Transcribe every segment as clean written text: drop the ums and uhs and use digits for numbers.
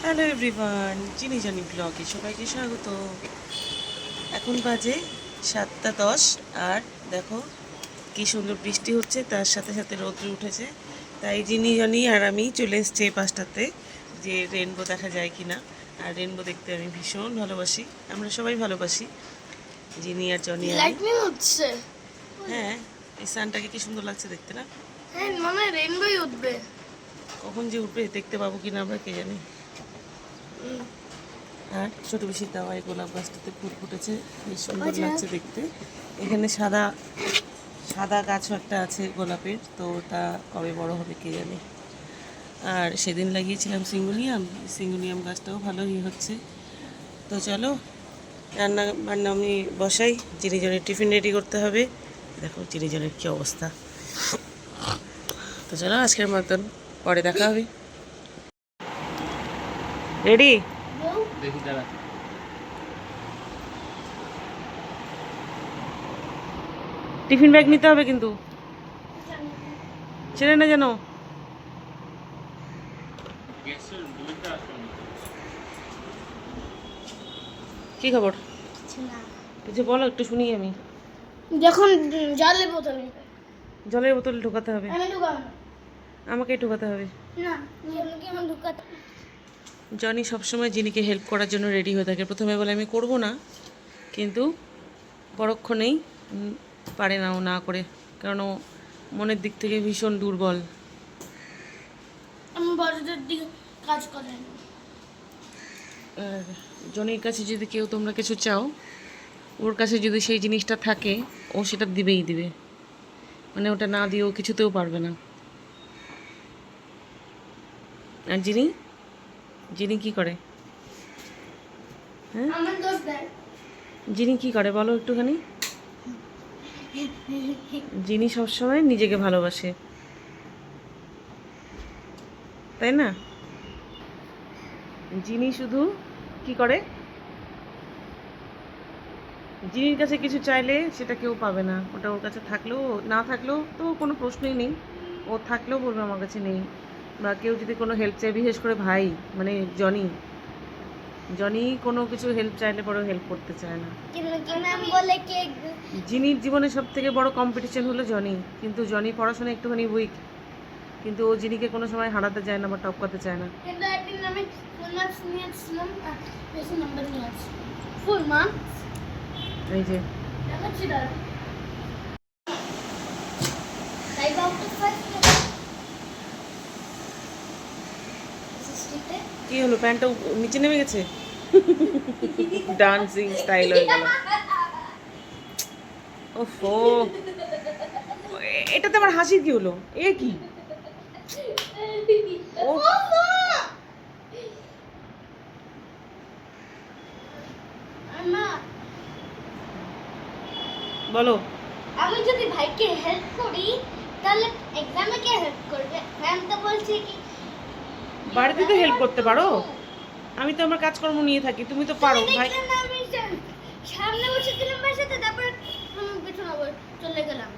Hello everyone, চিনি জানি ব্লগে সবাইকে স্বাগত। এখন বাজে 7:10 আর দেখো কি সুন্দর বৃষ্টি হচ্ছে, তার সাথে সাথে রৌদ্র উঠেছে। তাই জিনি জানি আর আমি চলে এসছি 5টাতে যে রেনবো দেখা যায় কি না। আর রেনবো দেখতে আমি ভীষণ ভালোবাসি, আমরা সবাই ভালোবাসি, জিনি আর জনি। লাইটনিং হচ্ছে। হ্যাঁ, এই সানটাকে কি সুন্দর লাগছে দেখতে না? হ্যাঁ, মনে হয় রেইনবোই উঠবে। কখন যে উঠবে দেখতে পাবো কিনা আমরা কে জানি। আর ছোট বেশি দেওয়া এই গোলাপ গাছটাতে ফুল ফুটেছে, বেশ সুন্দর লাগছে দেখতে। এখানে সাদা সাদা গাছও একটা আছে গোলাপের, তো ওটা কবে বড় হবে কে জানে। আর সেদিন লাগিয়েছিলাম সিঙ্গুনিয়াম গাছটাও ভালোই হচ্ছে। তো চলো রান্না বান্না আমি বসাই, চিনিজনের টিফিন রেডি করতে হবে। দেখো চিনিজনের কী অবস্থা। তো চলো আজকের মতন পরে দেখা হবে। রেডি? দেখি দাঁড়া। টিফিন ব্যাগ নিতে হবে কিন্তু, ছেড়ে না যেন। কি খবর? কিছু বলো, একটু শুনি আমি। যখন জলের বোতল নিবে, জলের বোতল ঢোকাতে হবে, আমি ঢুকাবো না। আমাকেই ঢোকাতে হবে। না, কি আমার ঢুকাতে? জনি সবসময় জিনিকে হেল্প করার জন্য রেডি হয়ে থাকে। প্রথমে বলে আমি করব না, কিন্তু পরক্ষণেই পারে না ও না করে, কারণ ও মনের দিক থেকে ভীষণ দুর্বল। আমি বড়দের দিকে কাজ করে না। আর জনির কাছে যদি কেউ তোমরা কিছু চাও, ওর কাছে যদি সেই জিনিসটা থাকে, ও সেটা দিবেই দিবে, মানে ওটা না দিয়ে ও কিছুতেও পারবে না। আর জিনি কি করে? হ্যাঁ, আমার দোষ দেয়। জিনি কি করে বলো একটুখানি। জিনি সবসময় নিজেকে ভালোবাসে, তাই না? জিনি শুধু কি করে, জিনির কাছে কিছু চাইলে সেটা কেউ পাবে না। ওটা ওর কাছে থাকলেও না থাকলেও তো কোনো প্রশ্নই নেই, ও থাকলেও বলবে আমার কাছে নেই। বা কেউ যদি কোনো হেল্প চায়, বিশেষ করে ভাই মানে জনি জনি কোনো কিছু হেল্প চাইলে পরেও হেল্প করতে চায় না। জিনির জীবনে সব থেকে বড় কম্পিটিশন হলো জনি, কিন্তু জনি পড়াশোনা একটুখানি উইক, কিন্তু ও জিনিকে কোনো সময় হারাতে চায় না বা টপকাতে চায় না। কিন্তু একদিন আমি ফুল মার্কস নিয়েছিলাম, বেশি নাম্বার নিয়েছি। ফুল মার্কস এই যে দেখাচ্ছি দাঁড়া। তাই বাবু ফার্স্ট সিস্টেমে কি হলো, প্যান্টটা নিচে নেমে গেছে, ডান্সিং স্টাইল হয়ে গেল। ওফো, এটাতে আমার হাসির কি হলো? এ কি? ও বলো। আমি যদি ভাইকে হেল্প করি তাহলে এক্সামে কে হেল্প করবে? ম্যাম তো বলছে কি বাড়িতে তো হেল্প করতে পারো, আমি তো আমার কাজকর্ম নিয়ে থাকি, তুমি তো পারো ভাই। দেখলে না আমি সামনে বসে দিলাম ভাইয়ের সাথে, তারপর আমি পিছনে চলে গেলাম।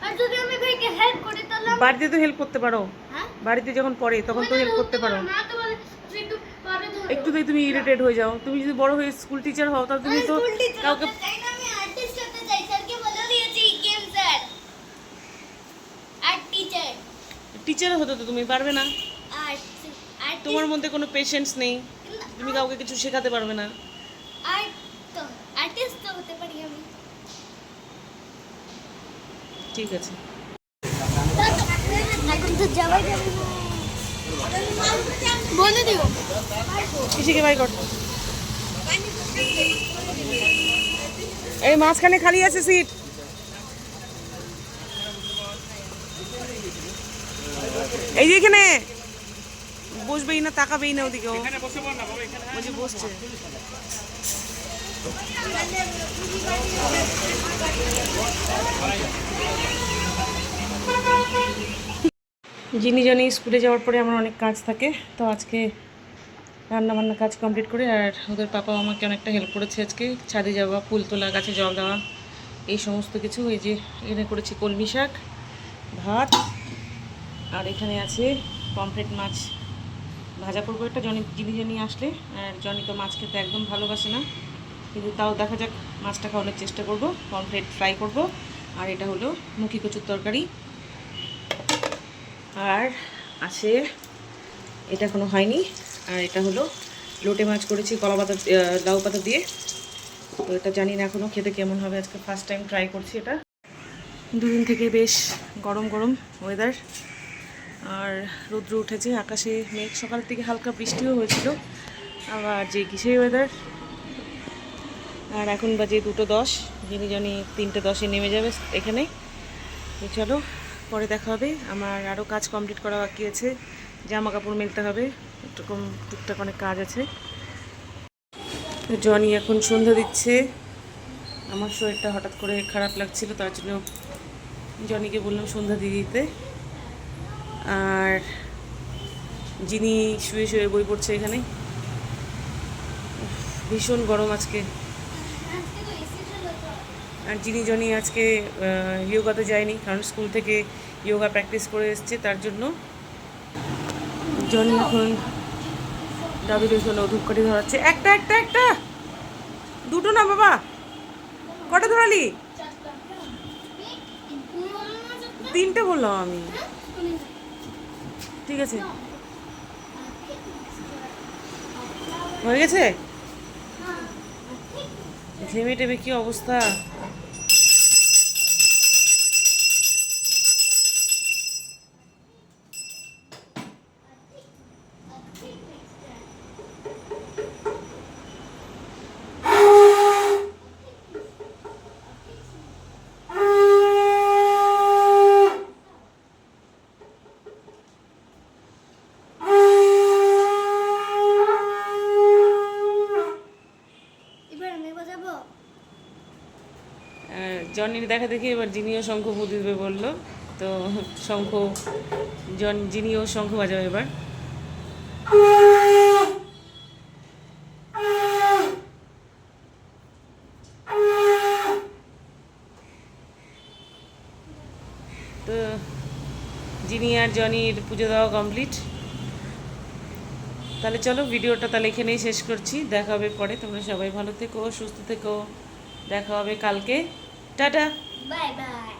আর যদি আমি ভাইকে হেল্প করি তাহলে বাড়িতে তো হেল্প করতে পারো, হ্যাঁ, বাড়িতে যখন পড়ে তখন তো হেল্প করতে পারো। না তো বলে তুই একটু পরে ধরো। একটুতেই তুমি ইরিটেট হয়ে যাও। তুমি যদি বড় হয়ে স্কুল টিচার হও, তাহলে তুমি তো কাউকে চাই না, আমি আর্টিস্ট হতে চাই। স্যারকে বলে দিয়েছি গেম স্যার আর্ট টিচার হতে তো তুমি পারবে না। আর্ট তোমার মধ্যে কোনো পেশেন্স নেই, তুমি কাউকে কিছু শেখাতে পারবে না। আর্টিস্ট তো হতে পারি আমি। ঠিক আছে, এখন তো যাওয়াই যাবে না। বলে দিও পিসিকে বাই কর। এই মাঝখানে খালি আছে সিট, এই যে এখানে বসবেই না, তাকাবেই না ওদিকে। ও বলছে বসছে। জিনি স্কুলে যাওয়ার পরে আমার অনেক কাজ থাকে, তো আজকে রান্নাবান্না কাজ কমপ্লিট করে, আর ওদের পাপাও আমাকে অনেকটা হেল্প করেছে আজকে। ছাদে যাওয়া, ফুল তোলা, গাছে জল দেওয়া, এই সমস্ত কিছু। এই যে এখানে করেছি কলমি শাক, ভাত, আর এখানে আছে পমফ্রেট মাছ ভাজা করবো একটা জিনি আসলে। আর জনি তো মাছ খেতে একদম ভালোবাসে না, কিন্তু তাও দেখা যাক, মাছটা খাওয়ানোর চেষ্টা করবো। পমফ্রেট ফ্রাই করব। আর এটা হলো মুখি কচুর তরকারি। আর আছে, এটা এখনো হয়নি। আর এটা হলো লোটে মাছ করেছি কলা পাতা লাউ পাতা দিয়ে। তো এটা জানি না এখনও খেতে কেমন হবে, আজকে ফার্স্ট টাইম ট্রাই করছি এটা। দুদিন থেকে বেশ গরম গরম ওয়েদার, আর রৌদ্র উঠেছে, আকাশে মেঘ, সকালের থেকে হালকা বৃষ্টিও হয়েছিল, আবার যে কিসের ওয়েদার। আর এখন বাজে 2:10, জানি 3:10-এ নেমে যাবে এখানে। তো চলো, পরে দেখা হবে। আমার আরও কাজ কমপ্লিট করা বাকি আছে, জামা কাপড় মেলতে হবে, এরকম টুকটাক অনেক কাজ আছে। জনি এখন সন্ধ্যা দিচ্ছে। আমার শরীরটা হঠাৎ করে খারাপ লাগছিল, তার জন্য জনিকে বললাম সন্ধ্যা দিয়ে দিতে। আর যিনি শুয়ে শুয়ে বই পড়ছে এখানে। ভীষণ গরম আজকে। আর জনি আজকে ইয়োগাতে যায়নি, কারণ স্কুল থেকে ইয়োগা প্র্যাকটিস করে এসছে, তার জন্য। জনি এখন দাদুদের জন্য ধূপকাঠি ধরাচ্ছে। একটা একটা একটা, দুটো না বাবা, কটা ধরালি? 3টে বললাম আমি। ঠিক আছে, হয়ে গেছে। ঘেমে টেমে কি অবস্থা। জনির দেখা দেখি এবার জিনিও শঙ্খ দিবে বললো, তো শঙ্খ জিনিও শঙ্খ বাজাবে এবার। তো জিনি আর জনির পুজো দেওয়া কমপ্লিট। তাহলে চলো, ভিডিওটা তাহলে এখানেই শেষ করছি। দেখা হবে পরে। তোমরা সবাই ভালো থেকো, সুস্থ থেকো। দেখা হবে কালকে। Tata, bye bye.